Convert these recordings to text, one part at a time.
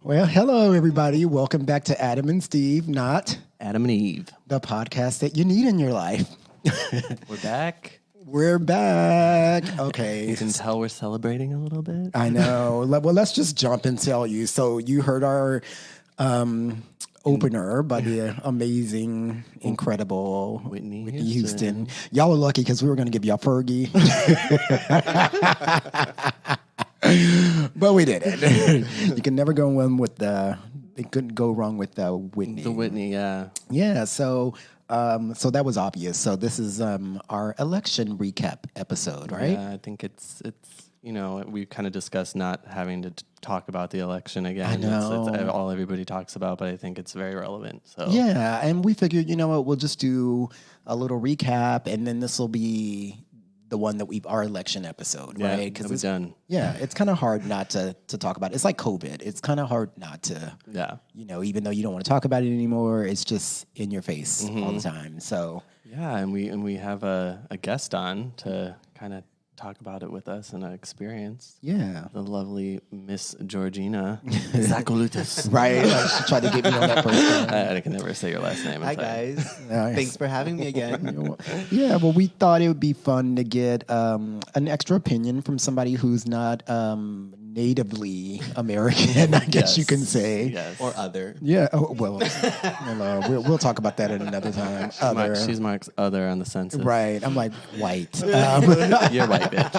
Well, hello, everybody. Welcome back to Adam and Steve, not Adam and Eve. the podcast that you need in your life. We're back. We're back. Okay. You can tell we're celebrating a little bit. I know. Well, let's just jump and tell you. So you heard our opener by the amazing, incredible Whitney Houston. Y'all are lucky because we were going to give y'all Fergie. But we didn't. You can never go wrong with it couldn't go wrong with Whitney. The Whitney, yeah. Yeah, so that was obvious. So this is our election recap episode, right? Yeah, I think it's we kind of discussed not having to talk about the election again. I know. It's all everybody talks about, but I think it's very relevant. So Yeah, and we figured, you know what, we'll just do a little recap, and then this will be the one that our election episode, yeah, right? Because it's done. Yeah, it's kind of hard not to talk about it. It's like COVID. It's kind of hard not to, even though you don't want to talk about it anymore, it's just in your face all the time. So yeah, and we have a guest on to kind of talk about it with us and an experience. Yeah. The lovely Miss Georgina Zachoulitis. Right. She tried to get me on that first time. I can never say your last name. Hi, guys. Nice. Thanks for having me again. Yeah, well, we thought it would be fun to get an extra opinion from somebody who's not natively American, I guess you can say. Yes. Or other. Yeah, we'll talk about that at another time. She's Mark's other on the census. Right. I'm like, white. You're white, bitch.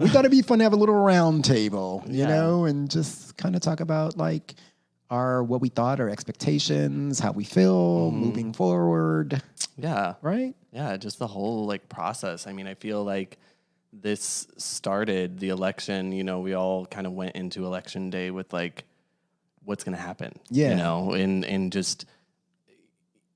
We thought it'd be fun to have a little round table, you Yeah. know, and just kind of talk about like what we thought, our expectations, how we feel moving forward. Yeah. Right? Yeah, just the whole like process. I mean, I feel like this started the election, we all kind of went into election day with like what's going to happen. Yeah. And just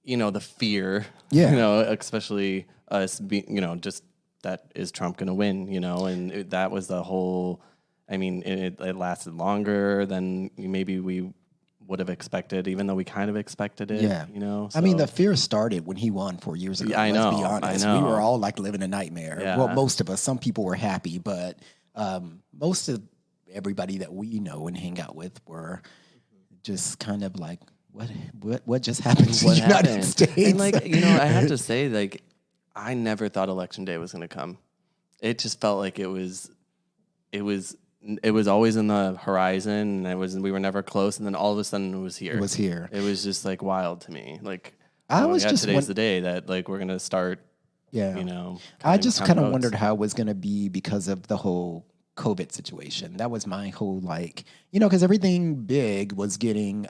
the fear, Yeah. especially us being, just that is Trump going to win, and that was the whole, I mean, it lasted longer than maybe we would have expected, even though we kind of expected it. Yeah. So. I mean, the fear started when he won 4 years ago. Yeah, I know, Let's be honest. I know. We were all like living a nightmare. Yeah. Well, most of us. Some people were happy, but most of everybody that we know and hang out with were just kind of like, what just happened to the United States? And like, I have to say, like, I never thought Election Day was going to come. It just felt like it was always in the horizon, and we were never close, and then all of a sudden it was here. It was here. It was just like wild to me. Like, today's the day that like we're gonna start. Yeah. I just kind of wondered how it was going to be because of the whole COVID situation. That was my whole because everything big was getting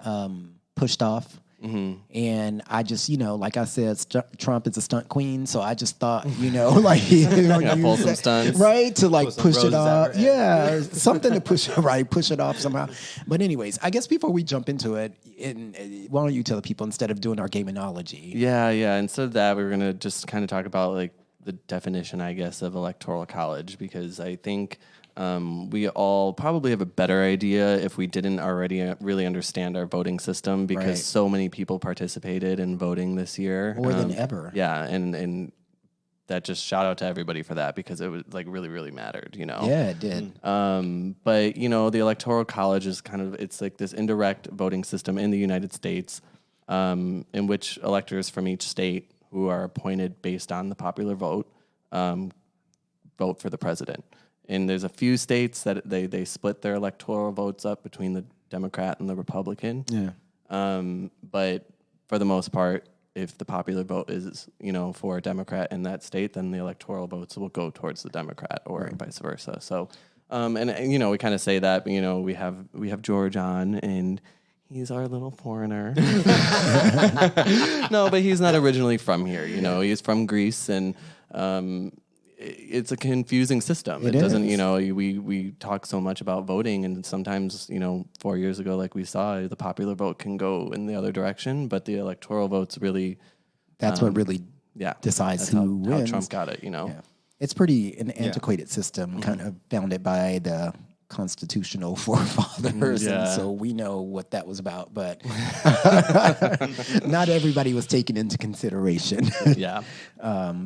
pushed off. Mm-hmm. And I just, like I said, Trump is a stunt queen. So I just thought, pull some stunts. Right, to like push it off. Yeah, something to push it off somehow. But anyways, I guess before we jump into it, why don't you tell the people instead of doing our gaminology? Yeah. Instead of that, we were going to just kind of talk about like the definition, I guess, of electoral college, because I think we all probably have a better idea if we didn't already really understand our voting system, because so many people participated in voting this year. More than ever. Yeah, and that just shout out to everybody for that, because it was like really, really mattered, Yeah, it did. But, the Electoral College is it's like this indirect voting system in the United States, in which electors from each state who are appointed based on the popular vote vote for the president. And there's a few states that they split their electoral votes up between the Democrat and the Republican. Yeah. But for the most part, if the popular vote is, for a Democrat in that state, then the electoral votes will go towards the Democrat, or vice versa. So, and we kind of say that, we have George on, and he's our little foreigner. No, but he's not originally from here. He's from Greece, and it's a confusing system. It doesn't, we talk so much about voting, and sometimes, 4 years ago, like we saw, the popular vote can go in the other direction, but the electoral votes really... That's what really decides who wins. How Trump got it, Yeah. It's pretty an antiquated system, kind of founded by the constitutional forefathers, Yeah. and so we know what that was about. But not everybody was taken into consideration. Yeah.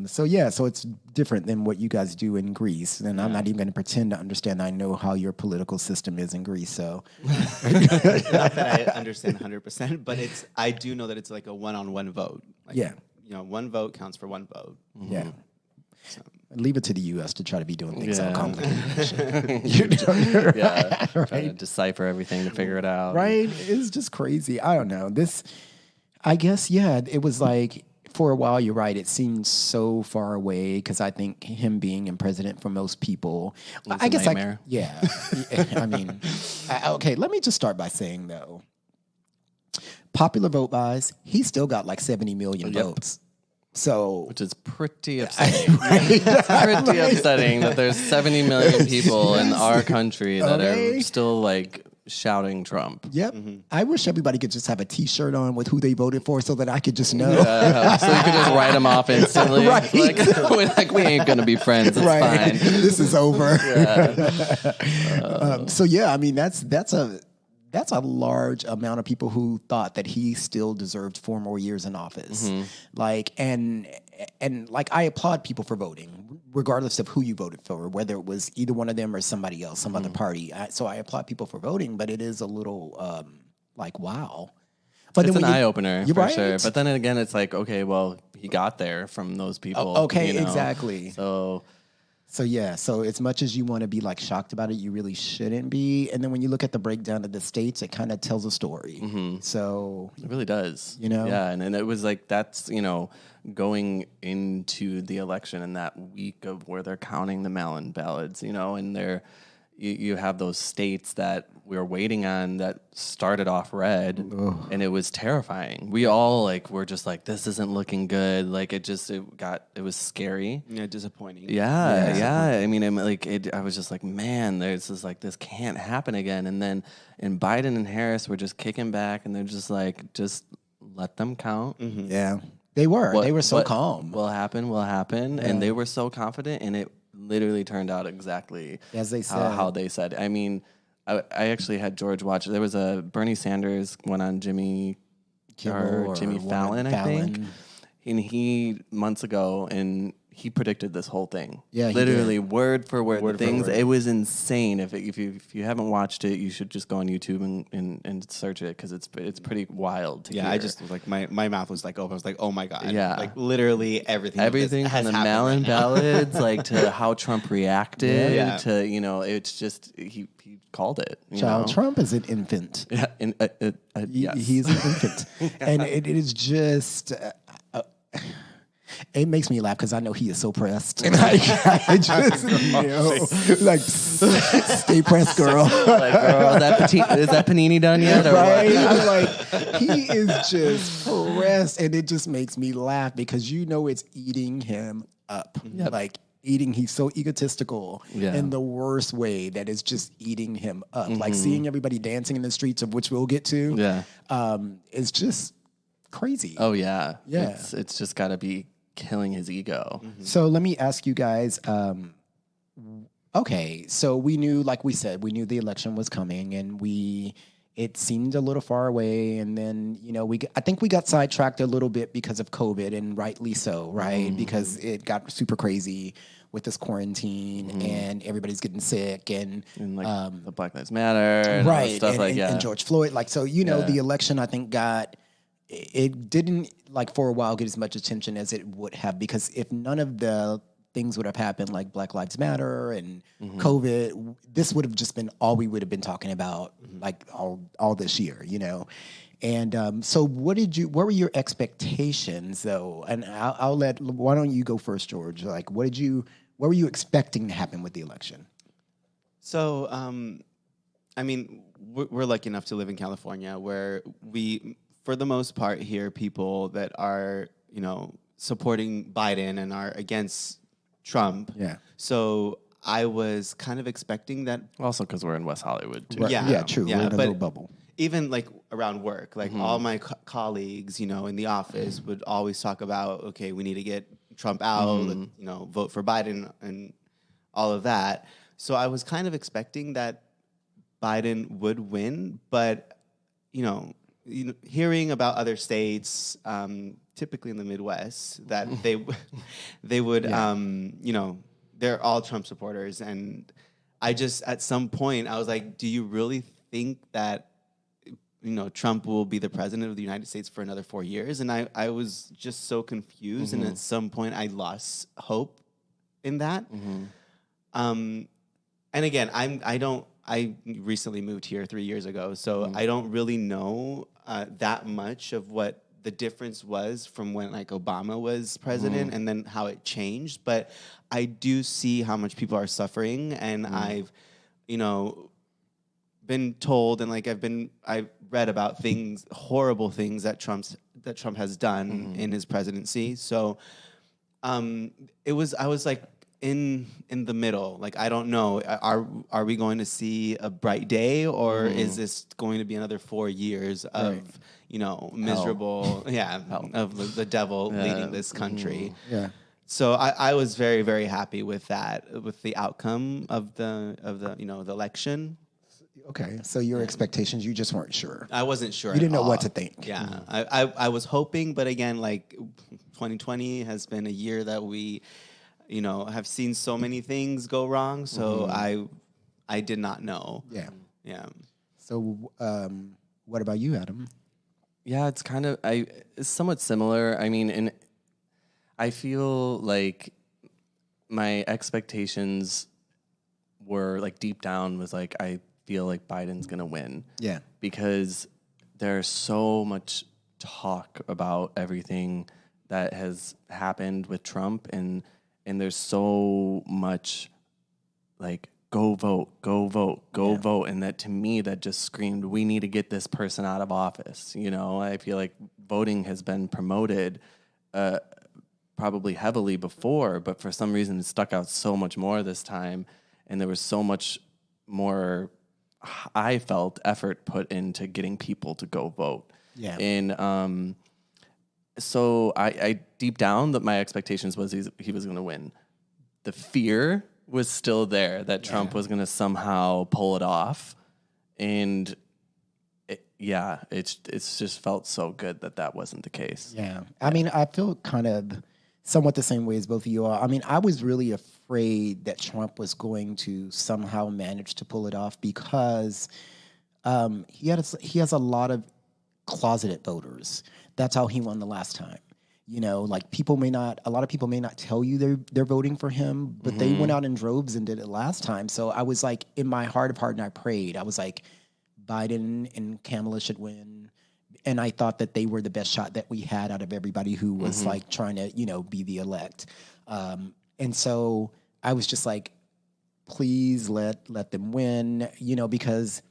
So it's different than what you guys do in Greece, and I'm not even going to pretend to understand. I know how your political system is in Greece, so Not that I understand 100%, but I do know that it's like a one-on-one vote. Like, yeah, one vote counts for one vote. yeah. So. Leave it to the U.S. to try to be doing things all Yeah. complicated. Yeah. Right? Trying to decipher everything to figure it out. Right? It's just crazy. I don't know. I guess, it was like, for a while, you're right, it seemed so far away because I think him being in president for most people, It's a nightmare. I mean, okay, let me just start by saying, though, popular vote buys, he still got like 70 million votes. So, Which is pretty upsetting. It's pretty upsetting that there's 70 million people in our country that are still like shouting Trump. Yep. I wish everybody could just have a T-shirt on with who they voted for so that I could just know. So you could just write them off instantly. Right. Like we ain't gonna be friends. It's fine. This is over. Yeah. I mean, that's a large amount of people who thought that he still deserved 4 more years in office. Like, and like, I applaud people for voting, regardless of who you voted for, whether it was either one of them or somebody else, some other party. So I applaud people for voting, but it is a little like, wow. But It's then an eye opener for right? sure. But then again, it's like, okay, well, he got there from those people. Okay, exactly. So So as much as you want to be like shocked about it, you really shouldn't be. And then when you look at the breakdown of the states, it kind of tells a story. So it really does. Yeah. And it was like, that's, going into the election in that week of where they're counting the mail-in ballots, and you have those states that we were waiting on that started off red, and it was terrifying. We all were just like, this isn't looking good. Like it was scary. Yeah, disappointing. Yeah. I mean, I was just like, man, this can't happen again. And then Biden and Harris were just kicking back, and they're just like, just let them count. yeah, they were so calm. Will happen. Yeah. And they were so confident, and it literally turned out exactly as they said. How they said. I mean, I actually had George watch. There was a Bernie Sanders went on Jimmy Fallon, I think, and he months ago, and he predicted this whole thing. Yeah, he literally did. word for word. It was insane. If you haven't watched it, you should just go on YouTube and search it because it's pretty wild to hear. I just like my mouth was like open. I was like, oh my god. Yeah. Like literally everything from the mail-in ballots, like to how Trump reacted to it's just he called it. Trump is an infant. Yeah, yes. He's an infant, and it is just. It makes me laugh because I know he is so pressed. And I just, like, stay pressed, girl. Like, girl, is that panini done yet? Or right? What? I'm like, he is just pressed, and it just makes me laugh because it's eating him up. Yep. Like, he's so egotistical in the worst way that is just eating him up. Like, seeing everybody dancing in the streets, of which we'll get to, is just crazy. Oh, yeah. Yeah. It's just got to be killing his ego. So let me ask you guys, okay, so we knew, like we said, we knew the election was coming, and it seemed a little far away, and then, I think we got sidetracked a little bit because of COVID, and rightly so, right? Because it got super crazy with this quarantine, and everybody's getting sick, and like the Black Lives Matter, and all right, stuff and George Floyd, the election, I think, it didn't, for a while, get as much attention as it would have, because if none of the things would have happened, like Black Lives Matter and COVID, this would have just been all we would have been talking about, like all this year, And so, what were your expectations, though? And why don't you go first, George? Like, what were you expecting to happen with the election? So, I mean, we're lucky enough to live in California, where we, for the most part, hear people that are, supporting Biden and are against Trump. Yeah. So I was kind of expecting that. Also, because we're in West Hollywood, too. Right. Yeah, true. Yeah, we're in a little bubble. Even around work, all my colleagues, in the office would always talk about, okay, we need to get Trump out, vote for Biden and all of that. So I was kind of expecting that Biden would win, but hearing about other states, typically in the Midwest, that they would, they're all Trump supporters, and I just at some point I was like, do you really think that Trump will be the president of the United States for another 4 years? And I was just so confused, and at some point I lost hope in that. And again, I recently moved here 3 years ago, so I don't really know that much of what the difference was from when like Obama was president and then how it changed. But I do see how much people are suffering, and I've, been told, and like I've read about horrible things that Trump has done in his presidency. So I was like in the middle. Like, I don't know, are we going to see a bright day, or is this going to be another 4 years of miserable of the devil leading this country? So I was very, very happy with that, with the outcome of the election. Okay, so your expectations, you just weren't sure. I wasn't sure. You didn't know what to think. Yeah, I was hoping, but again, like 2020 has been a year that we, have seen so many things go wrong. So I did not know. Yeah. So what about you, Adam? Yeah, it's kind of it's somewhat similar. I mean, and I feel like my expectations were like deep down was like I feel like Biden's gonna win. Yeah. Because there's so much talk about everything that has happened with Trump, and there's so much like go vote, vote, and that to me that just screamed we need to get this person out of office. I feel like voting has been promoted probably heavily before, but for some reason it stuck out so much more this time, and there was so much more, I felt, effort put into getting people to go vote. Yeah. And so I deep down that my expectations was he was going to win. The fear was still there that Trump was going to somehow pull it off, and it's just felt so good that wasn't the case. Yeah. I mean, I feel kind of somewhat the same way as both of you are. I mean, I was really afraid that Trump was going to somehow manage to pull it off because he has a lot of closeted voters. That's how he won the last time. Like a lot of people may not tell you they're voting for him, but they went out in droves and did it last time. So I was like, in my heart of heart, and I prayed. I was like, Biden and Kamala should win. And I thought that they were the best shot that we had out of everybody who was like trying to, be the elect. And so I was just like, please let them win, because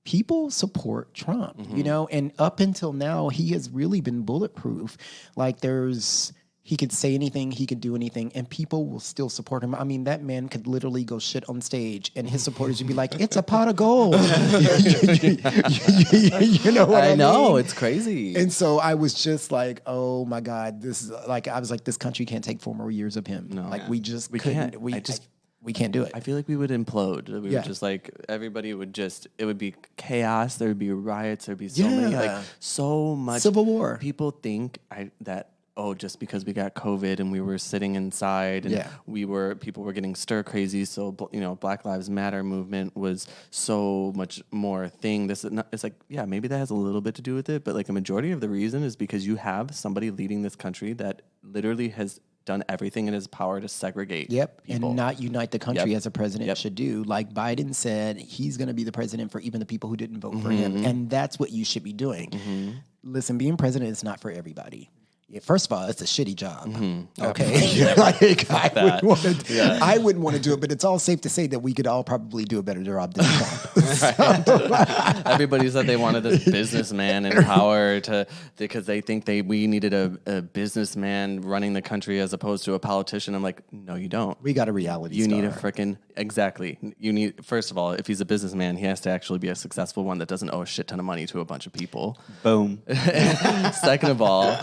people support Trump, and up until now, he has really been bulletproof. Like he could say anything, he could do anything, and people will still support him. I mean, that man could literally go shit on stage, and his supporters would be like, it's a pot of gold. You know what I mean? know, it's crazy. And so I was just like, oh my God, this is like, I was like, this country can't take 4 more years of him. No. Like, we can't. We can't do it. I feel like we would implode. We would just like, everybody would it would be chaos. There would be riots. There'd be so much. Civil war. People think that just because we got COVID and we were sitting inside and people were getting stir crazy. So, Black Lives Matter movement was so much more a thing. It's like, maybe that has a little bit to do with it, but like a majority of the reason is because you have somebody leading this country that literally has done everything in his power to segregate people. And not unite the country as a president should do. Like Biden said, he's going to be the president for even the people who didn't vote for him. And that's what you should be doing. Listen, being president is not for everybody. Yeah, first of all, it's a shitty job. Okay, like I wouldn't want to do it, but it's all safe to say that we could all probably do a better job than Trump. Everybody said they wanted this businessman in power because they think we needed a businessman running the country as opposed to a politician. I'm like, no, you don't. We got a reality star. You need a freaking exactly. You need, first of all, if he's a businessman, he has to actually be a successful one that doesn't owe a shit ton of money to a bunch of people. Boom. Second of all,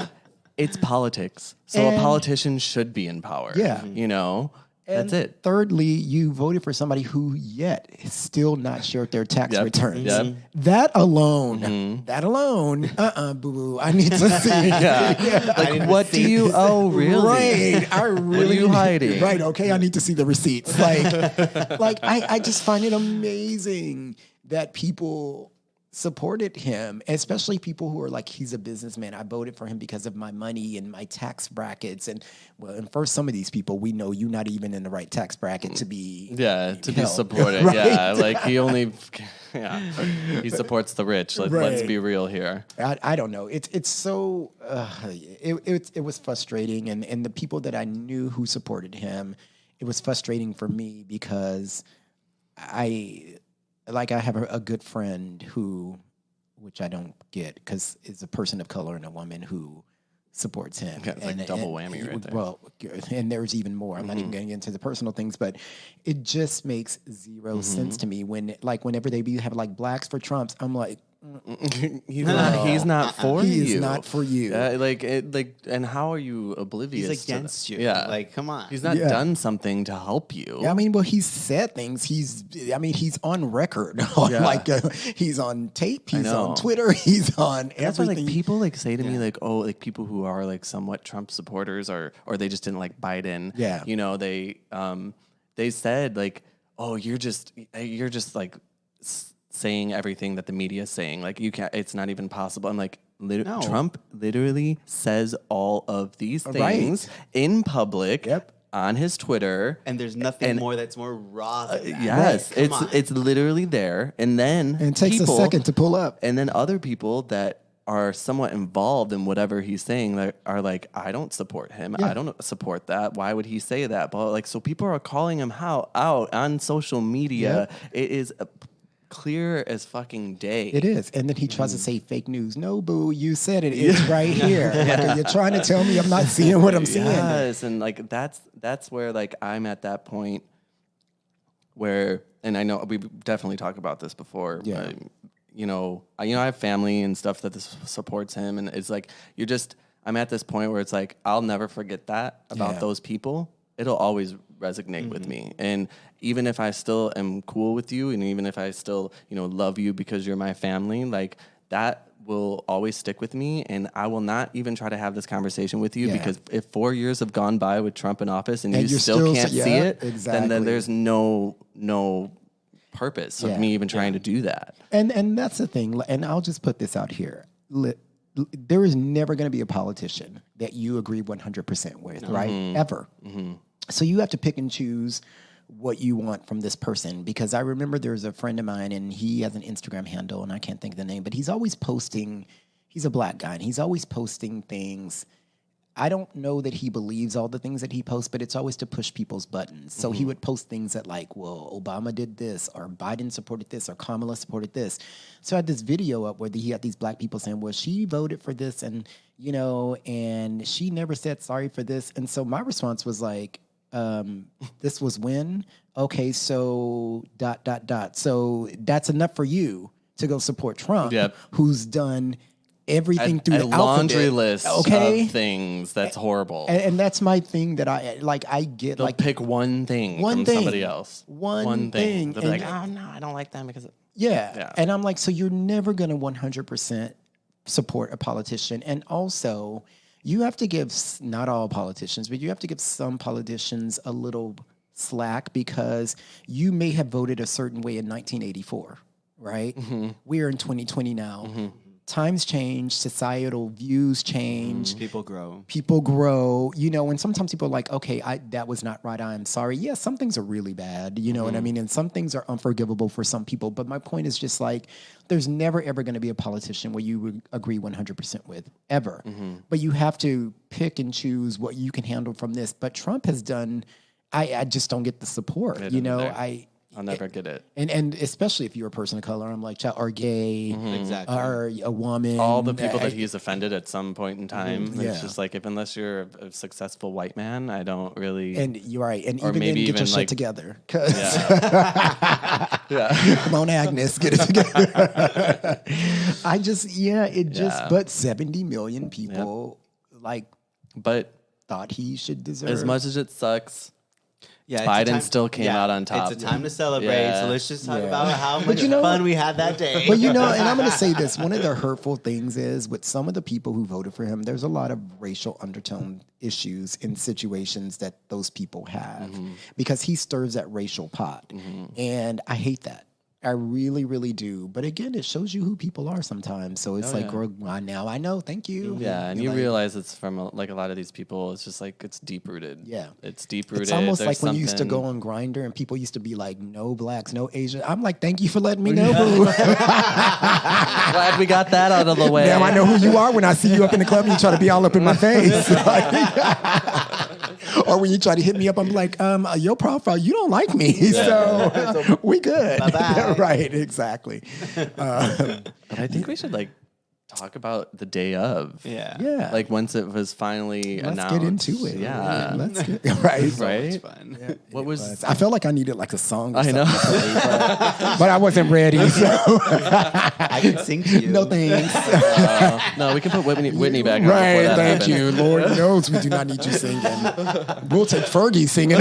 it's politics. So a politician should be in power. Yeah. And that's it. Thirdly, you voted for somebody who yet is still not shared their tax returns. Yep. That alone, boo-boo, I need to see. Like, what do you owe, really? Right. I really What are you hiding? Right, okay, I need to see the receipts. I just find it amazing that people supported him, especially people who are like, he's a businessman. I voted for him because of my money and my tax brackets. And for some of these people, we know you're not even in the right tax bracket to be be supported. Right? Yeah, like he supports the rich. Let's be real here. I don't know. It's so it was frustrating, and the people that I knew who supported him, it was frustrating for me because I have a good friend who, which I don't get because is a person of color and a woman who supports him. Okay, like double whammy right there. Well, and there's even more. I'm not even getting into the personal things, but it just makes zero sense to me whenever they have like blacks for Trumps, I'm like, he's not for you. He's not for you. And how are you oblivious? He's against you. Yeah, like come on. He's not done something to help you. Yeah, I mean, well, he's said things. He's on record. He's on tape. He's on Twitter. He's on everything. That's why, people say to me, people who are somewhat Trump supporters or they just didn't like Biden. Yeah, they said you're just saying everything that the media is saying. Like, you can't, it's not even possible. I'm like, no. Trump literally says all of these things in public on his Twitter. And there's nothing more that's more raw than that. Yes, it's literally there. And then it takes a second to pull up. And then other people that are somewhat involved in whatever he's saying are like, I don't support him. I don't support that. Why would he say that? But so people are calling him out on social media. It is clear as fucking day. It is. And then he tries to say fake news. No, boo, you said it. It's right here. You're trying to tell me I'm not seeing what I'm seeing. Yes, and that's where I'm at that point where, and I know we definitely talked about this before. Yeah. I have family and stuff that supports him, and it's I'm at this point where it's like, I'll never forget that about those people. It'll always resonate with me. And even if I still am cool with you, and even if I still, love you because you're my family, that will always stick with me. And I will not even try to have this conversation with you because if 4 years have gone by with Trump in office and you still can't see it, then there's no purpose of me even trying to do that. And that's the thing. And I'll just put this out here. There is never going to be a politician that you agree 100% with, right? Ever. So you have to pick and choose what you want from this person, because I remember there's a friend of mine and he has an Instagram handle and I can't think of the name, but he's always posting, he's a black guy and he's always posting things. I don't know that he believes all the things that he posts, but it's always to push people's buttons. So he would post things that Obama did this or Biden supported this or Kamala supported this. So I had this video up where he had these black people saying, well, she voted for this and, and she never said sorry for this. And so my response was this was when? Okay, so ... So that's enough for you to go support Trump, who's done everything through the laundry alphabet. list of things. That's horrible. And that's my thing that I get. They'll pick one thing from somebody else. One thing. They'll be like, oh, no, I don't like them because... Yeah. And I'm like, so you're never going to 100% support a politician. And also... you have to give, not all politicians, but you have to give some politicians a little slack because you may have voted a certain way in 1984, right? We're in 2020 now. Times change, societal views change. People grow. And sometimes people are like, okay, that was not right. I'm sorry. Yes, some things are really bad, what I mean? And some things are unforgivable for some people. But my point is just there's never, ever going to be a politician where you would agree 100% with, ever. But you have to pick and choose what you can handle from this. But Trump has done, I just don't get the support, I'll never get it. And especially if you're a person of color, I'm like, or gay, or a woman. All the people that he's offended at some point in time. It's just unless you're a successful white man, I don't really. And you're right. And or even maybe then, get your shit together. Come on, Agnes, get it together. But 70 million people but thought he should deserve. As much as it sucks, Yeah, Biden still came out on top. It's a time to celebrate. So let's just talk about how much fun we had that day. But and I'm going to say this, one of the hurtful things is with some of the people who voted for him, there's a lot of racial undertone issues in situations that those people have because he stirs that racial pot. And I hate that. I really, really do. But again, it shows you who people are sometimes. So it's girl, now I know. Thank you. Yeah, and you realize it's from a lot of these people. It's just like it's deep rooted. Yeah, it's deep rooted. It's almost like when you used to go on Grindr and people used to be like, "No blacks, no Asian." I'm like, "Thank you for letting me know." Boo. Glad we got that out of the way. Now I know who you are when I see you up in the club and you try to be all up in my face. Or when you try to hit me up, I'm like, your profile, you don't like me, so we good. Bye-bye. Right, exactly. But I think we should talk about the day of. Yeah. Like once it was finally announced. Let's get into it. Yeah. Let's get right. So much fun. Yeah, what was? I felt like I needed like a song. Or I know, but I wasn't ready. So I can sing to you. No thanks. No, we can put Whitney back. Right. Thank happens. you. Lord knows we do not need you singing. We'll take Fergie singing.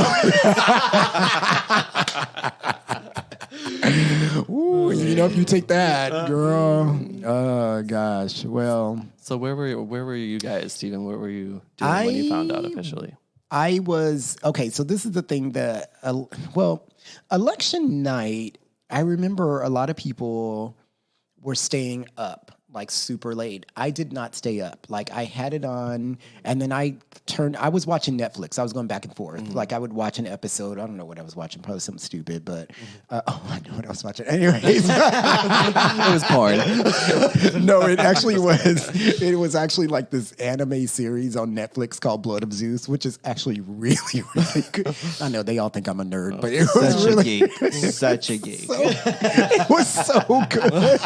Ooh, if you take that, girl. Oh gosh. Well. So where were you guys, Stephen? What were you doing when you found out officially? I was okay. So this is the thing that election night. I remember a lot of people were staying up like super late. I did not stay up. Like I had it on and then I was watching Netflix. I was going back and forth. Like I would watch an episode. I don't know what I was watching, probably something stupid, but I know what I was watching. Anyways. It was porn. No, it was actually like this anime series on Netflix called Blood of Zeus, which is actually really, really good. I know they all think I'm a nerd, but it was Such really a geek. Such a geek. it was so good.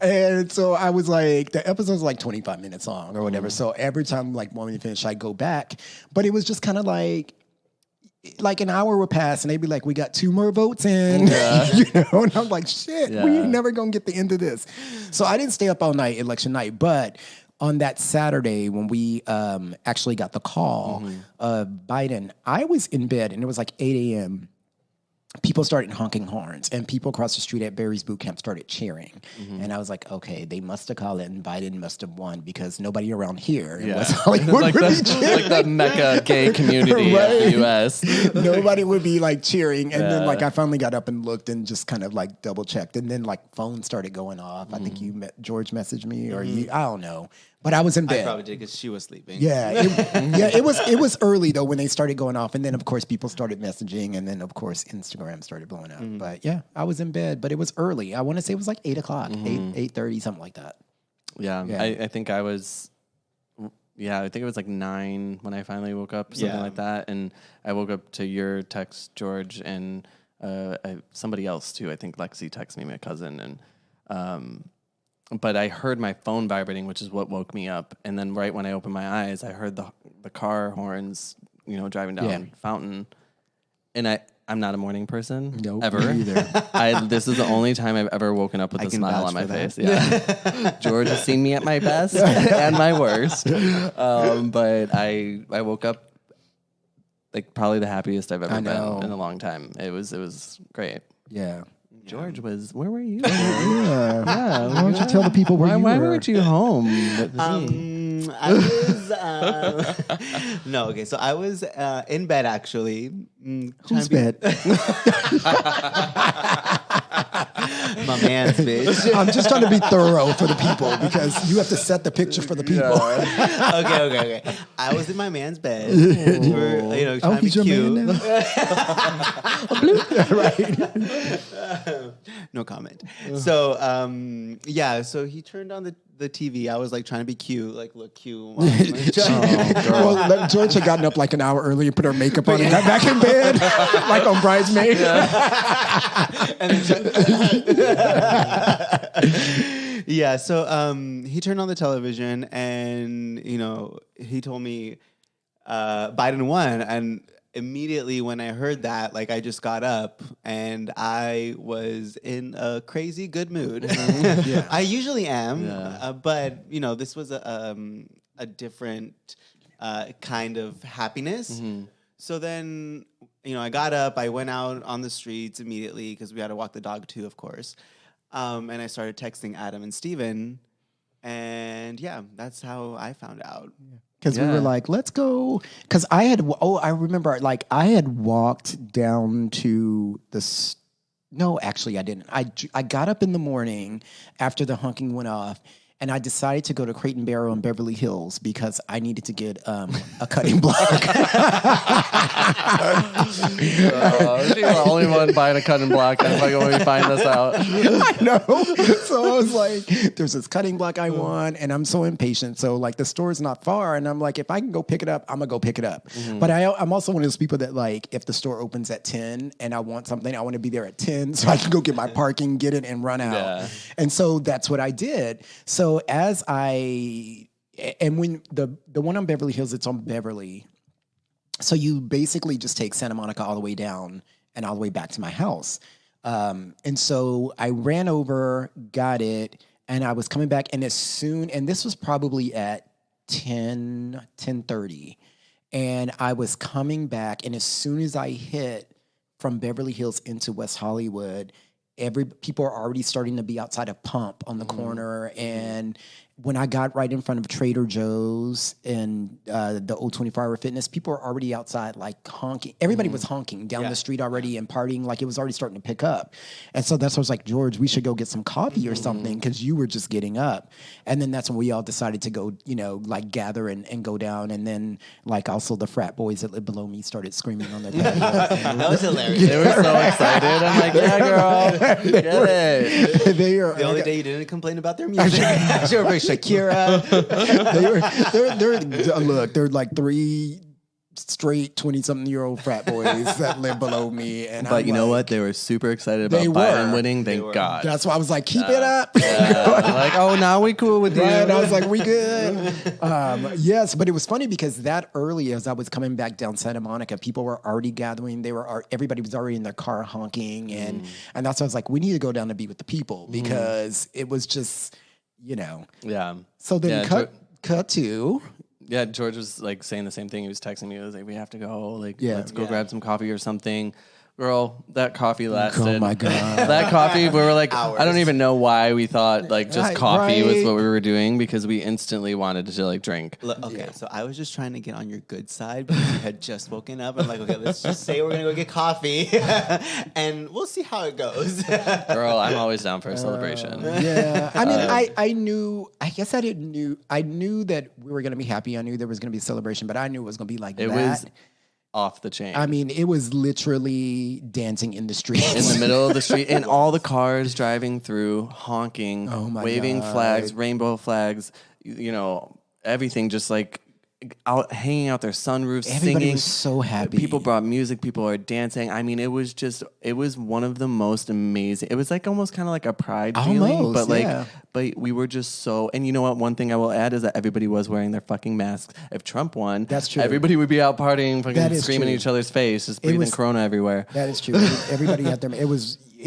And so I was like, the episode's like 25 minutes long or whatever. So every time like when we finish, I go back. But it was just kind of like an hour would pass and they'd be like, we got 2 more votes in, and I'm like, shit, we never gonna get the end of this. So I didn't stay up all night, election night, but on that Saturday when we actually got the call of Biden, I was in bed and it was like 8 a.m. People started honking horns and people across the street at Barry's boot camp started cheering. And I was like, okay, they must have called it and Biden must have won because nobody around here in West Hollywood like would be cheering. Like the Mecca gay community of the U.S. Nobody would be like cheering. And then like I finally got up and looked and just kind of like double checked. And then like phones started going off. I think George messaged me or I don't know. But I was in bed. I probably did because she was sleeping. Yeah, it was early though when they started going off, and then of course people started messaging, and then of course Instagram started blowing up. But yeah, I was in bed, but it was early. I want to say it was like 8 o'clock, 8:30, something like that. Yeah. I think I was. Yeah, I think it was like 9 when I finally woke up, something like that, and I woke up to your text, George, and somebody else too. I think Lexi texted me, my cousin, and. But I heard my phone vibrating, which is what woke me up. And then right when I opened my eyes, I heard the car horns, driving down Fountain. And I'm not a morning person, ever. Me either. This is the only time I've ever woken up with a smile on my face. Yeah, George has seen me at my best and my worst. But I woke up like probably the happiest I've ever been in a long time. It was great. Yeah. George where were you? Yeah. Why don't you tell the people where you were? Why weren't you home? I was no, okay. So I was in bed actually. Whose bed? My man's bitch. I'm just trying to be thorough for the people because you have to set the picture for the people. Okay. I was in my man's bed. Trying to be cute. Right. No comment. So so he turned on the TV. I was like trying to be cute, like look cute. Well, George had gotten up like an hour early and put her makeup on and got back in bed, like on Bridesmaid. So he turned on the television and he told me Biden won, and immediately when I heard that, like I just got up and I was in a crazy good mood. I usually am, but this was a different kind of happiness. So then, I got up. I went out on the streets immediately because we had to walk the dog too, of course. And I started texting Adam and Steven. And yeah, that's how I found out. Because we were like, let's go. Because I remember, like, I had walked down to no, actually, I didn't. I got up in the morning after the honking went off, and I decided to go to Crate and Barrel in Beverly Hills because I needed to get a cutting block. You're the only one buying a cutting block. That's like when we find this out. I know. So I was like, there's this cutting block I want, and I'm so impatient. So like the store's not far, and I'm like, if I can go pick it up, I'm gonna go pick it up. Mm-hmm. But I'm also one of those people that like, if the store opens at 10 and I want something, I want to be there at 10 so I can go get my parking, get it, and run out. Yeah. And so that's what I did. So when the one on Beverly Hills, it's on Beverly. So you basically just take Santa Monica all the way down and all the way back to my house. And so I ran over, got it, and I was coming back. And this was probably at 10:30. And I was coming back, and as soon as I hit from Beverly Hills into West Hollywood, people are already starting to be outside of Pump on the corner. And when I got right in front of Trader Joe's and the old 24-hour fitness, people were already outside like honking. Everybody was honking down the street already and partying. Like it was already starting to pick up. And so that's why I was like, George, we should go get some coffee or something because you were just getting up. And then that's when we all decided to go, like gather and go down. And then like also the frat boys that lived below me started screaming on their patio. That was hilarious. They were so excited. I'm like, yeah, girl, get it. The only day you didn't complain about their music. They were very Shakira. They're like 3 straight 20-something-year-old frat boys that live below me. But you know what? They were super excited about Biden winning. Thank God. That's why I was like, keep it up. Like, oh, now we cool with you. Right? And I was like, we good. Yes, but it was funny because that early, as I was coming back down Santa Monica, people were already gathering. Everybody was already in their car honking, and that's why I was like, we need to go down and be with the people because it was just, Yeah. So then cut to. Yeah, George was like saying the same thing. He was texting me. He was like, we have to go. Like, let's go grab some coffee or something. Girl, that coffee lasted. Oh my God. That coffee, we were like, hours. I don't even know why we thought like just coffee was what we were doing because we instantly wanted to like drink. Okay, so I was just trying to get on your good side because you had just woken up. I'm like, okay, let's just say we're going to go get coffee and we'll see how it goes. Girl, I'm always down for a celebration. Yeah. I mean, I knew that we were going to be happy. I knew there was going to be a celebration, but I knew it was going to be like it was off the chain. I mean, it was literally dancing in the streets. In the middle of the street, and all the cars driving through, honking, waving flags, rainbow flags, everything just like out, hanging out their sunroofs, Everybody singing. was so happy. People brought music. People are dancing. I mean, it was one of the most amazing. It was like almost kind of like a pride feeling, but but we were just so. And you know what? One thing I will add is that everybody was wearing their fucking masks. If Trump won, that's true. Everybody would be out partying, fucking screaming in each other's face, just breathing Corona everywhere. That is true. Everybody had their. It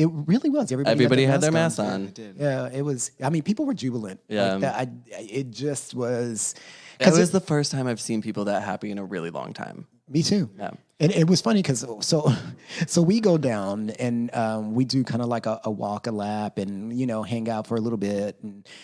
really was. Everybody had their masks on. Yeah, it was. I mean, people were jubilant. Yeah, like it just was. It was the first time I've seen people that happy in a really long time. Me too. Yeah. And it was funny because so we go down and we do kind of like a walk, a lap, and hang out for a little bit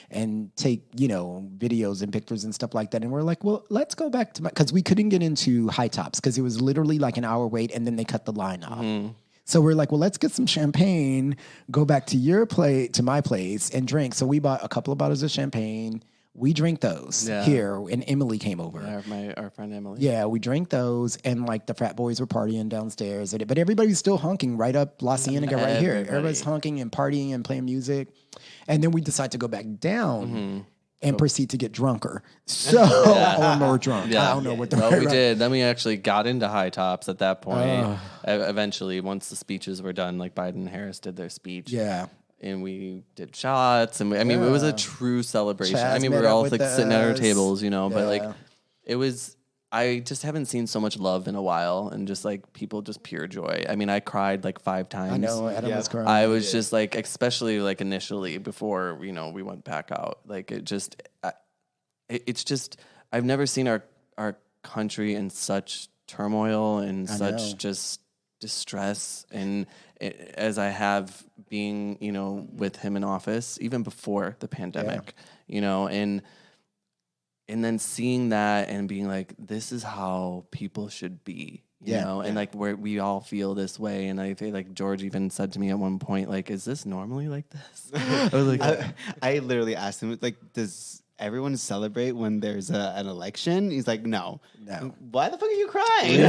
and take videos and pictures and stuff like that. And we're like, well, let's go back to because we couldn't get into High Tops because it was literally like an hour wait, and then they cut the line off. Mm-hmm. So we're like, well, let's get some champagne, go back to my place, and drink. So we bought a couple of bottles of champagne. We drank those here, and Emily came over. Yeah, our friend Emily. Yeah, we drank those, and like the frat boys were partying downstairs, but everybody's still honking right up La Cienega right here. Everybody's honking and partying and playing music, and then we decide to go back down and proceed to get drunker. So or more drunk. Yeah. I don't know what the. Well, we did. Then we actually got into High Tops at that point. Eventually, once the speeches were done, like Biden and Harris did their speech. Yeah. And we did shots, and it was a true celebration. Chaz we were all like sitting at our tables, but like it was. I just haven't seen so much love in a while, and just like people, just pure joy. I mean, I cried like 5 times. I know, Adam was crying. I was just like, especially like initially before we went back out. Like it's just I've never seen our country in such turmoil and such just distress, and as I have being, you know, with him in office, even before the pandemic, you know, and then seeing that and being like, this is how people should be, you know, and like we all feel this way. And I feel like George even said to me at one point, like, is this normally like this? I was like, I literally asked him, like, does everyone celebrate when there's an election? He's like, no. Why the fuck are you crying?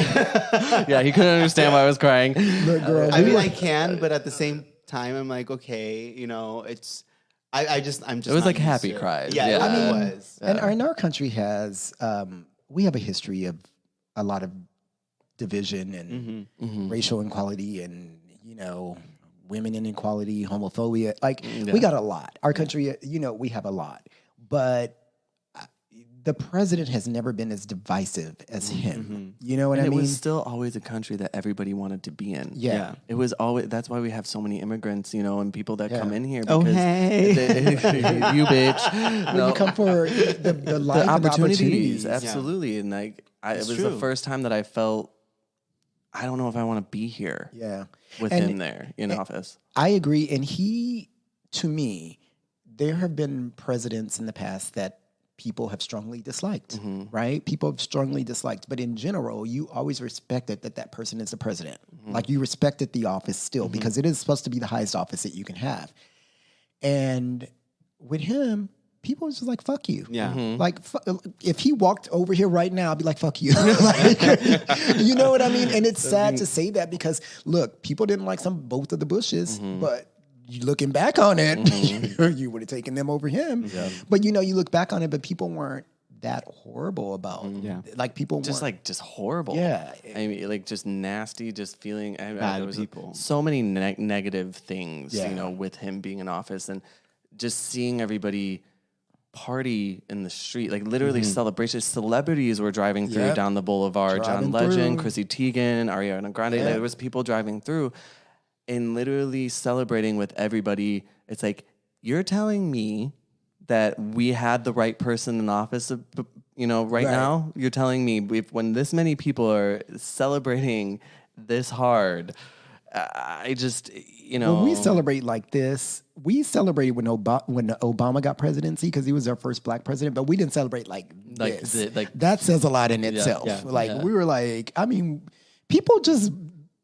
Yeah, he couldn't understand why I was crying. Look, girl, I mean, I can, but at the same time, I'm like, okay, you know, it's. I'm just. It was like happy cries. Yeah, I mean, it was. And our country has, we have a history of a lot of division and racial inequality and, you know, women inequality, homophobia. Like, we got a lot. Our country, you know, we have a lot. But the president has never been as divisive as him. You know what I mean? It was still always a country that everybody wanted to be in. Yeah. It was always, that's why we have so many immigrants, you know, and people that come in here. Oh, because hey. you bitch. When you come for the life and opportunities. Absolutely. And like, it was the first time that I felt, I don't know if I want to be here. With him there in office. I agree. And he, to me, there have been presidents in the past that people have strongly disliked, right? People have strongly disliked. But in general, you always respected that person is the president. Like, you respected the office still because it is supposed to be the highest office that you can have. And with him, people was just like, fuck you. Yeah. Like, if he walked over here right now, I'd be like, fuck you. Like, you know what I mean? And it's sad to say that because, look, people didn't like both of the Bushes, but you looking back on it, you would have taken them over him. But, you know, you look back on it, but people weren't that horrible about like people just weren't, just horrible. I mean, like, just nasty, just feeling bad there was people. So many negative things, you know, with him being in office, and just seeing everybody party in the street, like literally celebrations. Celebrities were driving through down the boulevard. John Legend, Chrissy Teigen, Ariana Grande. There was people driving through and literally celebrating with everybody. It's like, you're telling me that we had the right person in office, you know, right now? You're telling me when this many people are celebrating this hard, I just, you know. When we celebrate like this, we celebrated when Obama got presidency because he was our first black president, but we didn't celebrate like this. That says a lot in itself. We were like, I mean, people just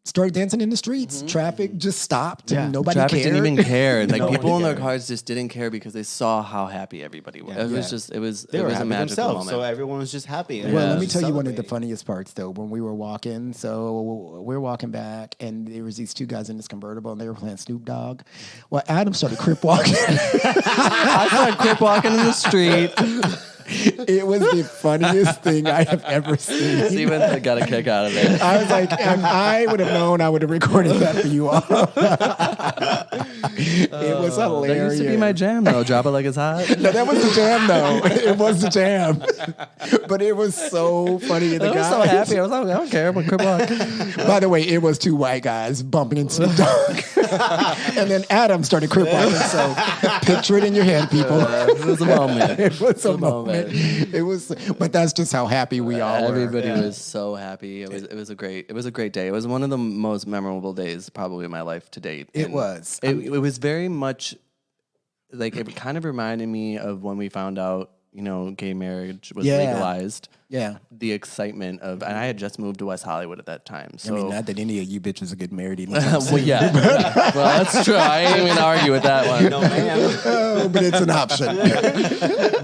started dancing in the streets. Traffic just stopped. And nobody cared. Traffic didn't even care. Like, people in their cars just didn't care because they saw how happy everybody was. It was just, it was a magical moment. So everyone was just happy. Well, let me tell you one of the funniest parts though. When we were walking, so we're walking back, and there was these two guys in this convertible, and they were playing Snoop Dogg. Well, Adam started crip walking. I started crip walking in the street. It was the funniest thing I have ever seen. Steven got a kick out of it. I was like, if I would have known, I would have recorded that for you all. It was hilarious. That used to be my jam, though. Drop it like it's hot. No, that was the jam, though. It was the jam. But it was so funny. I was so happy. I was like, I don't care. But crip walk. By the way, it was two white guys bumping into Snoop Dogg. And then Adam started crip walking. So picture it in your head, people. It was a moment. It was a moment. It was, but that's just how happy we all were. Everybody was so happy. It was a great day. It was one of the most memorable days probably in my life to date. It was. It was very much like, it kind of reminded me of when we found out, you know, gay marriage was legalized. Yeah. The excitement of, and I had just moved to West Hollywood at that time. So. I mean, not that any of you bitches would get married. Well, yeah. Well, that's true. I ain't even argue with that one. No, man. But it's an option.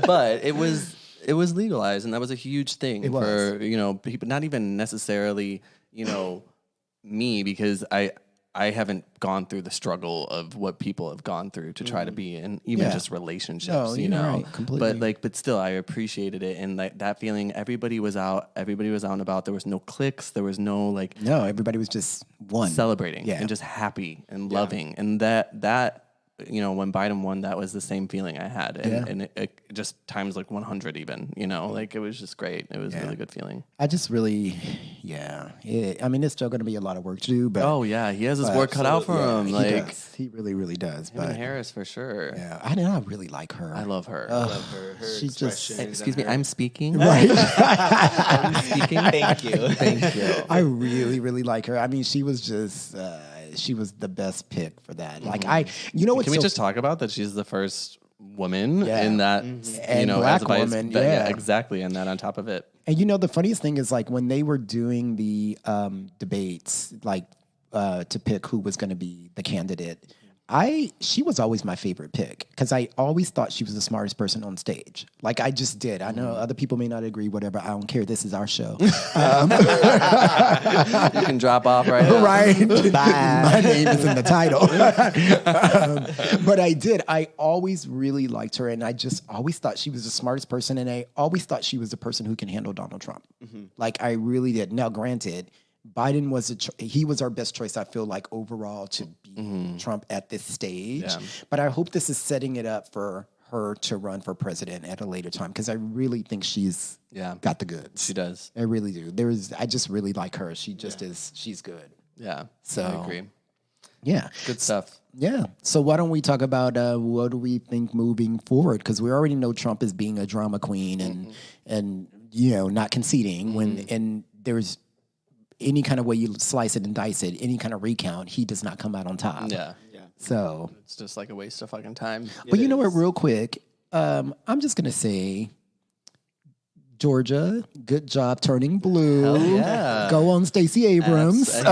But it was legalized, and that was a huge thing for, you know, people, not even necessarily, you know, me, because I haven't gone through the struggle of what people have gone through to try to be in even just relationships, you know. Right, completely. But still, I appreciated it, and like that feeling. Everybody was out and about. There was no cliques. There was no no. Everybody was just one celebrating and just happy and loving, and that when Biden won, that was the same feeling I had. And it just times like 100 even, like it was just great. It was a really good feeling. I just really, I mean, it's still going to be a lot of work to do, but. Oh, yeah. He has his work cut out for him. He really, really does. But Harris, for sure. Yeah. I really like her. I love her. I love her. She's just. Excuse me, I'm speaking. Right. I'm speaking. Thank you. Thank you. I really, really like her. I mean, she was just. She was the best pick for that. Like Can we just talk about that? She's the first woman in that, and black woman. Yeah, exactly. And that on top of it. And the funniest thing is like when they were doing the debates, like to pick who was going to be the candidate. She was always my favorite pick because I always thought she was the smartest person on stage. Like I just did. I know other people may not agree, whatever. I don't care. This is our show. You can drop off right now. Right. Bye. My name is in the title. But I did. I always really liked her, and I just always thought she was the smartest person, and I always thought she was the person who can handle Donald Trump. Like I really did. Now, granted, Biden was he was our best choice, I feel like, overall to beat Trump at this stage. Yeah. But I hope this is setting it up for her to run for president at a later time because I really think she's got the goods. She does. I really do. I just really like her. She just is. She's good. Yeah. So I agree. Yeah. Good stuff. Yeah. So why don't we talk about what do we think moving forward? Because we already know Trump as being a drama queen and not conceding when and there's any kind of way you slice it and dice it, any kind of recount, he does not come out on top. Yeah. So it's just like a waste of fucking time. But you know what, real quick, I'm just going to say, Georgia, good job turning blue. Hell yeah. Go on, Stacey Abrams. Seriously,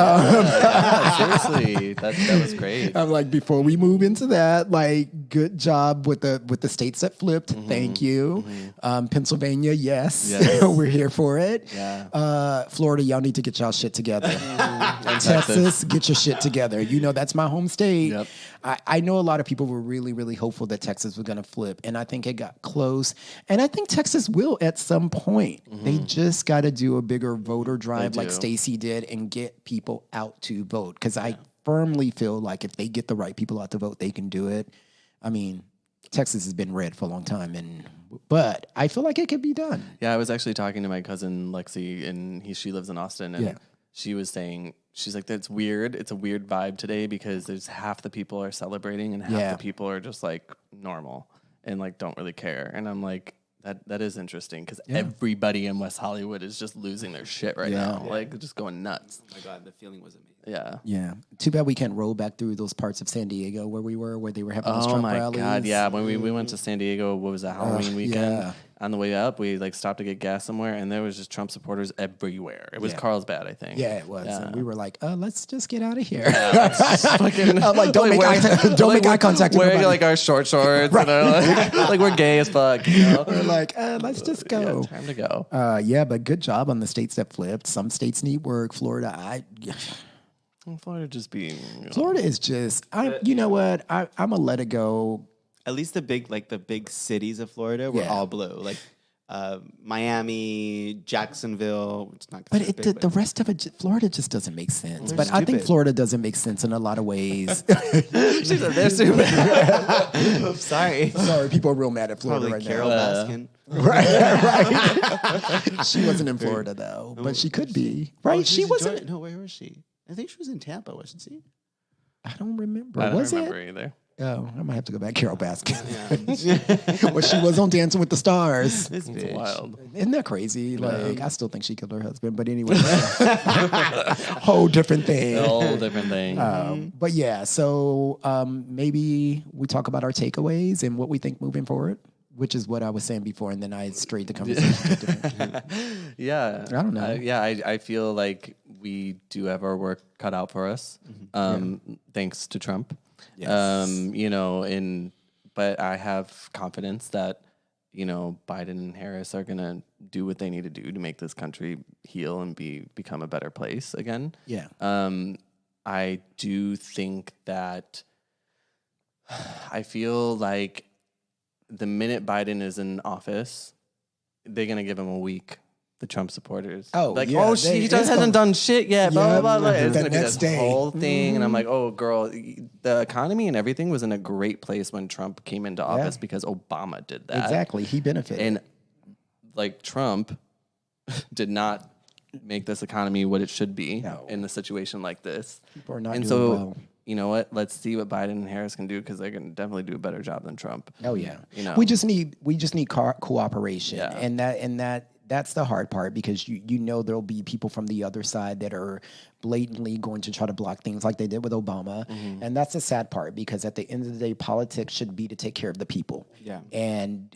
that was great. I'm like, before we move into that, like, good job with the states that flipped. Thank you. Pennsylvania, yes. We're here for it. Yeah. Florida, y'all need to get y'all shit together. And Texas, get your shit together. That's my home state. Yep. I know a lot of people were really, really hopeful that Texas was going to flip, and I think it got close. And I think Texas will at some point. They just got to do a bigger voter drive like Stacey did and get people out to vote. Because I firmly feel like if they get the right people out to vote, they can do it. I mean, Texas has been red for a long time, but I feel like it could be done. Yeah, I was actually talking to my cousin Lexi, and she lives in Austin, and she was saying, she's like, that's weird. It's a weird vibe today because there's half the people are celebrating and half the people are just like normal and like don't really care. And I'm like, that is interesting because everybody in West Hollywood is just losing their shit right now. Like just going nuts. Oh my God, the feeling was amazing. Yeah. Yeah. Too bad we can't roll back through those parts of San Diego where they were having those Trump rallies. Oh my God, yeah. When we went to San Diego, what was that, Halloween weekend? Yeah. On the way up, we like stopped to get gas somewhere, and there was just Trump supporters everywhere. It was Carlsbad, I think. Yeah, it was. And we were like, let's just get out of here. I'm like, don't make eye contact with wearing like our short shorts. And like we're gay as fuck. We're like, let's just go. Yeah, time to go. But good job on the states that flipped. Some states need work. Florida, Florida just being. Florida is just. You know what? I'm gonna let it go. At least the big cities of Florida were all blue, like Miami, Jacksonville. It's not. But the rest of it, Florida just doesn't make sense. But I think Florida doesn't make sense in a lot of ways. She said they're stupid. Sorry, people are real mad at Florida right Carol now. Baskin. Right. She wasn't in Florida though, but she could be. Right? She wasn't. No, where was she? I think she was in Tampa, wasn't she? I don't remember. I don't remember either. Oh, I might have to go back. Carol Baskin. Well, she was on Dancing with the Stars. It's wild. Isn't that crazy? Like, I still think she killed her husband, but anyway, whole different thing. But yeah, so maybe we talk about our takeaways and what we think moving forward, which is what I was saying before, and then I strayed the conversation. Yeah, I don't know. I feel like we do have our work cut out for us, thanks to Trump. Yes. But I have confidence that, Biden and Harris are going to do what they need to do to make this country heal and become a better place again. Yeah. I do think that I feel like the minute Biden is in office, they're going to give him a week the Trump supporters. Oh, like, yeah, he hasn't done shit yet, blah, blah, blah. It's The going to be next this day. whole thing. And I'm like, oh, girl, the economy and everything was in a great place when Trump came into office because Obama did that. Exactly. He benefited. And, like, Trump did not make this economy what it should be in a situation like this. People are not and doing so, well. You know what? Let's see what Biden and Harris can do because they can definitely do a better job than Trump. Oh yeah, you know, we just need cooperation, Yeah. and that's the hard part because you know there'll be people from the other side that are blatantly going to try to block things like they did with Obama, and that's the sad part because at the end of the day, politics should be to take care of the people. Yeah, and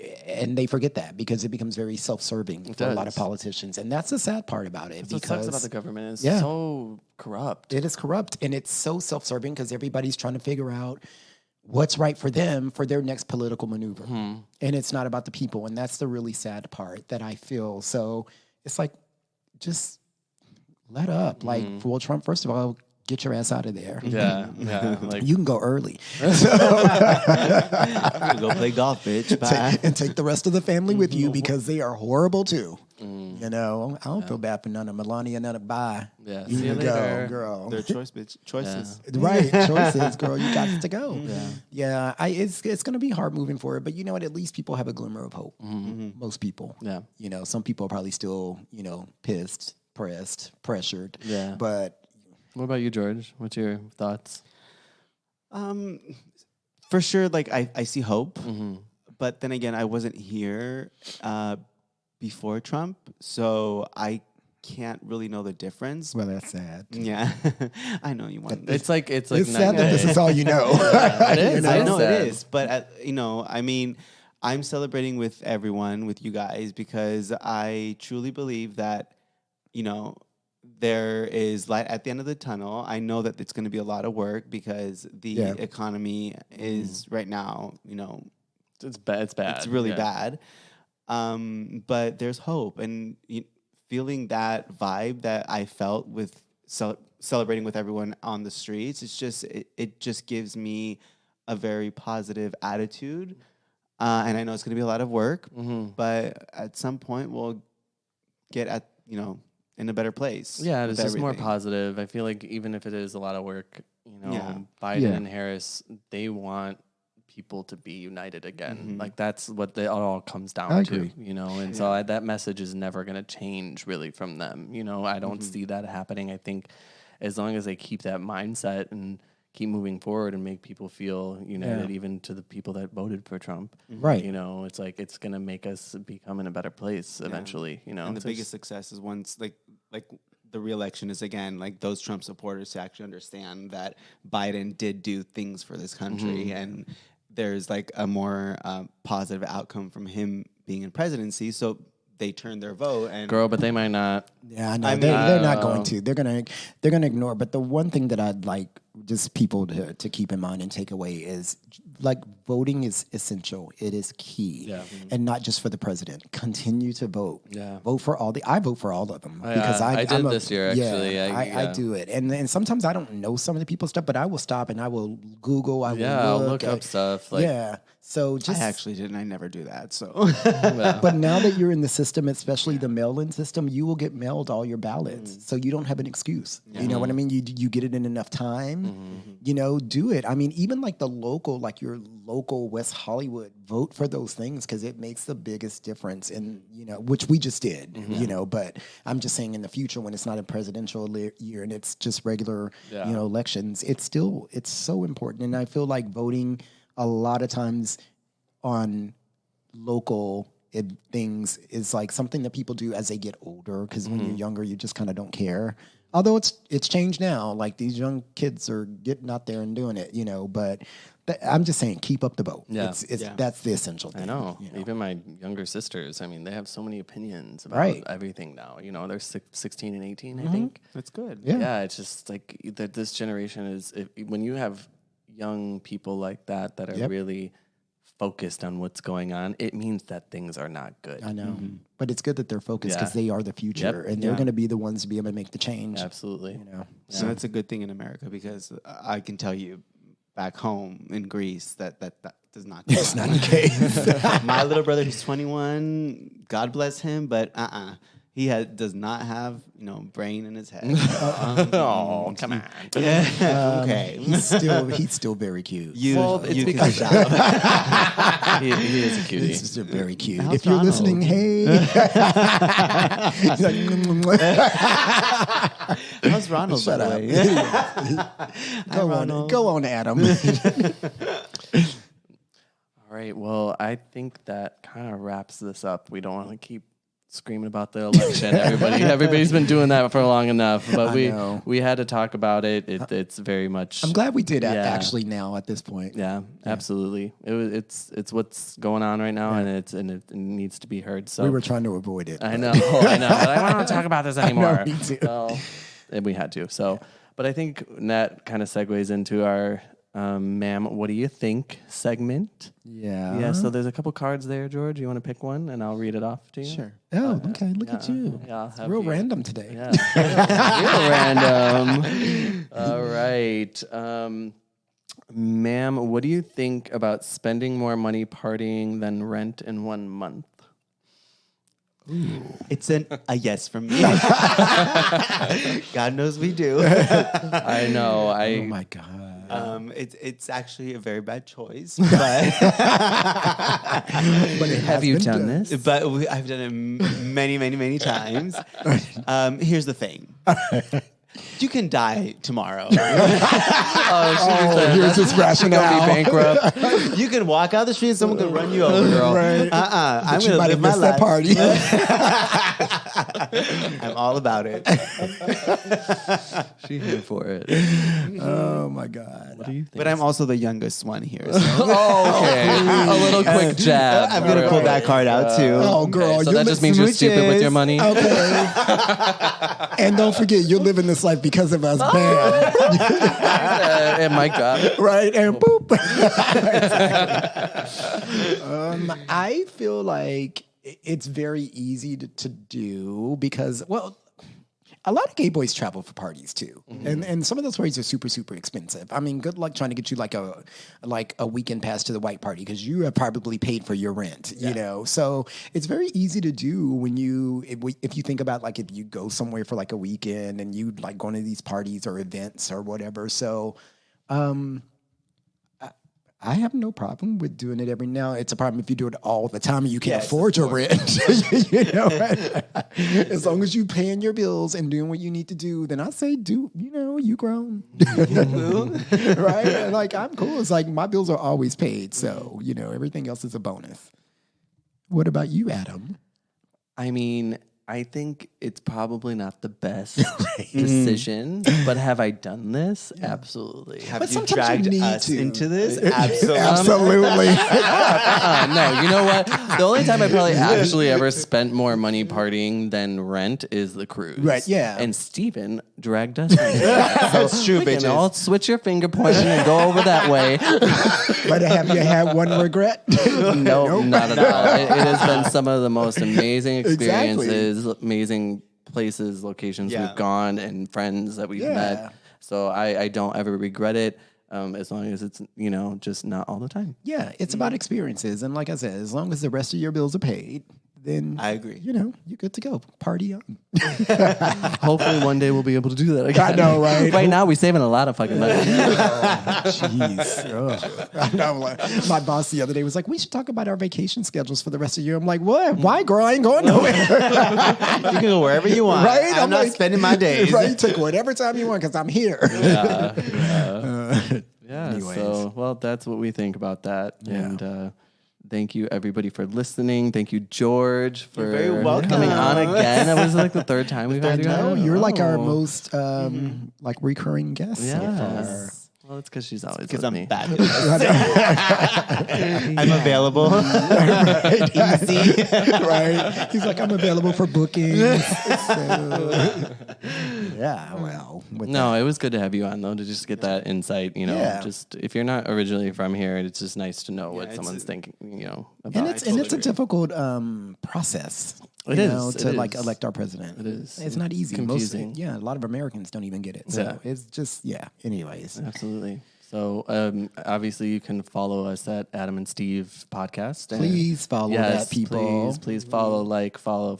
they forget that because it becomes very self-serving for a lot of politicians, and that's the sad part about it. That's what sucks about the government is so corrupt. It is corrupt, and it's so self-serving because everybody's trying to figure out what's right for them for their next political maneuver. And it's not about the people. And that's the really sad part that I feel. So it's like, just let up. Like, well, Trump, first of all, get your ass out of there. Yeah. Like, you can go early. I'm gonna go play golf, bitch. Bye. Take the rest of the family with you because they are horrible too. You know, I don't feel bad for none of Melania, none of bye. Yeah, You see you can go, later. girl. Their choice, bitch. Choices. Right, choices, girl. You got to go. Yeah. It's going to be hard moving forward, but you know what? At least people have a glimmer of hope. Most people. Yeah. You know, some people are probably still, pissed, pressed, pressured. Yeah. But what about you, George? What's your thoughts? For sure, like I see hope, but then again, I wasn't here before Trump, so I can't really know the difference. well, that's sad. Yeah, I know you want. It's like It's sad that this is all you know. It is. I know sad. it is, but I mean, I'm celebrating with everyone, with you guys, because I truly believe that, there is light at the end of the tunnel. I know that it's going to be a lot of work because the economy is right now, It's bad. It's bad. it's really bad. But there's hope, and feeling that vibe that I felt with celebrating with everyone on the streets. It's just it just gives me a very positive attitude, and I know it's going to be a lot of work, but at some point we'll get in a better place. Yeah, it's just more everything. positive. I feel like even if it is a lot of work, Biden and Harris, they want people to be united again. Like that's what it all comes down to, and so that message is never going to change really from them. I don't see that happening. I think as long as they keep that mindset and keep moving forward and make people feel united, even to the people that voted for Trump. Right. It's like it's going to make us become in a better place eventually, And the biggest success is once like the re-election is again like those Trump supporters to actually understand that Biden did do things for this country and there's like a more positive outcome from him being in presidency. So they turn their vote and girl, but they might not. Yeah, I know. They're not going to. They're gonna ignore. But the one thing that I'd like just people to keep in mind and take away is like voting is essential. It is key, and not just for the president. Continue to vote. Yeah, vote for all I vote for all of them because I did this year actually. I do it, and sometimes I don't know some of the people's stuff, but I will stop and I will Google. I'll look up stuff. So just I actually didn't. I never do that. So, but now that you're in the system, especially the mail-in system, you will get mailed all your ballots, so you don't have an excuse. You know what I mean? You get it in enough time. Do it. I mean, even like your local West Hollywood, vote for those things because it makes the biggest difference. And which we just did. But I'm just saying in the future when it's not a presidential year and it's just regular, elections, it's so important. And I feel like voting a lot of times on local things is like something that people do as they get older because when you're younger you just kind of don't care, although it's changed now. Like these young kids are getting out there and doing it, but I'm just saying keep up the vote. That's the essential thing. I know. Even my younger sisters, I mean, they have so many opinions about everything now. They're 16 and 18, I think. that's good. Yeah, it's just like that this generation is when you have young people like that are really focused on what's going on, it means that things are not good. I know. But it's good that they're focused because they are the future and they're going to be the ones to be able to make the change. Absolutely. So that's a good thing in America because I can tell you back home in Greece that does not go It's not the case. My little brother who's 21, God bless him, but does not have, brain in his head. Oh, come on. Okay. He's still very cute. It's because he is a cutie. He's still very cute. How's If you're Ronald? listening, hey. He's like, How's Ronald? Shut by up. the way? Go on, Adam. All right. Well, I think that kind of wraps this up. We don't want to keep screaming about the election. Everybody's been doing that for long enough. But we had to talk about it. It's very much. I'm glad we did actually now at this point. Yeah, absolutely. It's what's going on right now, and it needs to be heard. So we were trying to avoid it. I know. But I don't want to talk about this anymore. Me too. Well, and we had to. So, but I think that kind of segues into our ma'am, what do you think segment? Yeah. Yeah, so there's a couple cards there, George. You want to pick one and I'll read it off to you? Sure. Oh, okay. Look at you. Yeah, It's real random today. Yeah. Real random. All right. Ma'am, what do you think about spending more money partying than rent in 1 month? Ooh. It's a yes from me. God knows we do. I know. Oh my God. It's actually a very bad choice, but have you done this? But I've done it many, many, many times. Here's the thing. You can die tomorrow. Here's this rationale. Be bankrupt. You can walk out the street and someone can run you over, girl. Right. I'm going to live my life. That party. I'm all about it. She's here for it. Oh my God. What do you think? But I'm also the youngest one here. So. Okay. A little quick jab. I'm going to pull that card out too. Oh, girl. Okay, so that just means you're stupid with your money? Okay. And don't forget, you're living this life because of us. Bam. And my God. Right? And boop. I feel like it's very easy to do because, well, a lot of gay boys travel for parties too, and some of those parties are super, super expensive. I mean, good luck trying to get you like a weekend pass to the white party because you have probably paid for your rent, you know. So it's very easy to do when if you think about like if you go somewhere for like a weekend and you like going to these parties or events or whatever. So, I have no problem with doing it every now. It's a problem if you do it all the time and you can't afford your rent. You know, right? As long as you paying your bills and doing what you need to do, then I say you grown. Right? Like I'm cool. It's like my bills are always paid. So, everything else is a bonus. What about you, Adam? I mean, I think it's probably not the best decision, but have I done this? Yeah. Absolutely. Have you dragged us into this? Absolutely. Absolutely. No, you know what? The only time I probably actually ever spent more money partying than rent is the cruise. Right, yeah. And Steven dragged us into that. That's true, bitches. I'll switch your finger pointing and go over that way. But have you had one regret? Nope, not at all. It has been some of the most amazing experiences, amazing places, locations we've gone, and friends that we've met. So I don't ever regret it, as long as it's, just not all the time. Yeah, it's about experiences. And like I said, as long as the rest of your bills are paid, then I agree. You're good to go. Party on. Hopefully one day we'll be able to do that again. I know, right? Right now we're saving a lot of fucking money. Jeez. I know. My boss the other day was like, we should talk about our vacation schedules for the rest of the year. I'm like, what? Why, girl? I ain't going nowhere. You can go wherever you want. Right? I'm not spending my days. Right? Take whatever time you want because I'm here. Anyways. So, well, that's what we think about that. Yeah. And thank you, everybody, for listening. Thank you, George, for very welcome. coming on again. That was like the third time we've had you on. You're like our most recurring guest so far. Well, it's because she's always because with I'm me. fabulous. I'm available. Right. Easy. Right. He's like, I'm available for bookings. It was good to have you on, though, to just get that insight. Just if you're not originally from here, it's just nice to know what someone's thinking. About. And it's a difficult process. It is to elect our president. It is. It's not easy. Confusing. A lot of Americans don't even get it. So it's just anyways. Absolutely. So obviously you can follow us at Adam and Steve Podcast. Please follow that, people. Please follow like all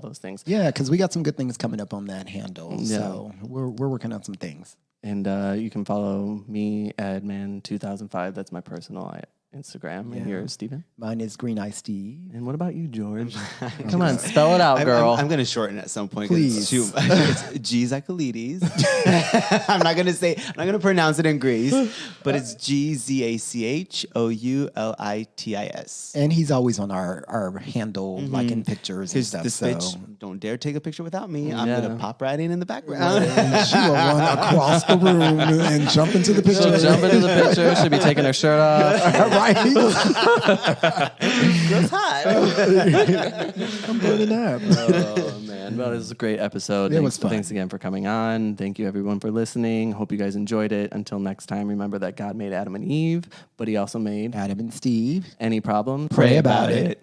those things. Yeah, because we got some good things coming up on that handle. Yeah. So we're working on some things. And you can follow me at Man2005. That's my personal Instagram. And yours, Steven? Mine is Green Eye Steve. And what about you, George? Come on, spell it out, girl. I'm going to shorten it at some point. Please. It's G Zachoulitis. I'm not going to pronounce it in Greece, but it's GZACHOULITIS. And he's always on our handle, like in pictures and stuff. This bitch don't dare take a picture without me. I'm going to pop right in the background. She will run across the room and jump into the picture. She'll jump into the picture. She'll be taking her shirt off. Right. Girl's hot. I'm burning up. Oh, man. Well, this is a great episode. It was fun. Thanks again for coming on. Thank you, everyone, for listening. Hope you guys enjoyed it. Until next time, remember that God made Adam and Eve, but he also made Adam and Steve. Any problem? Pray about it.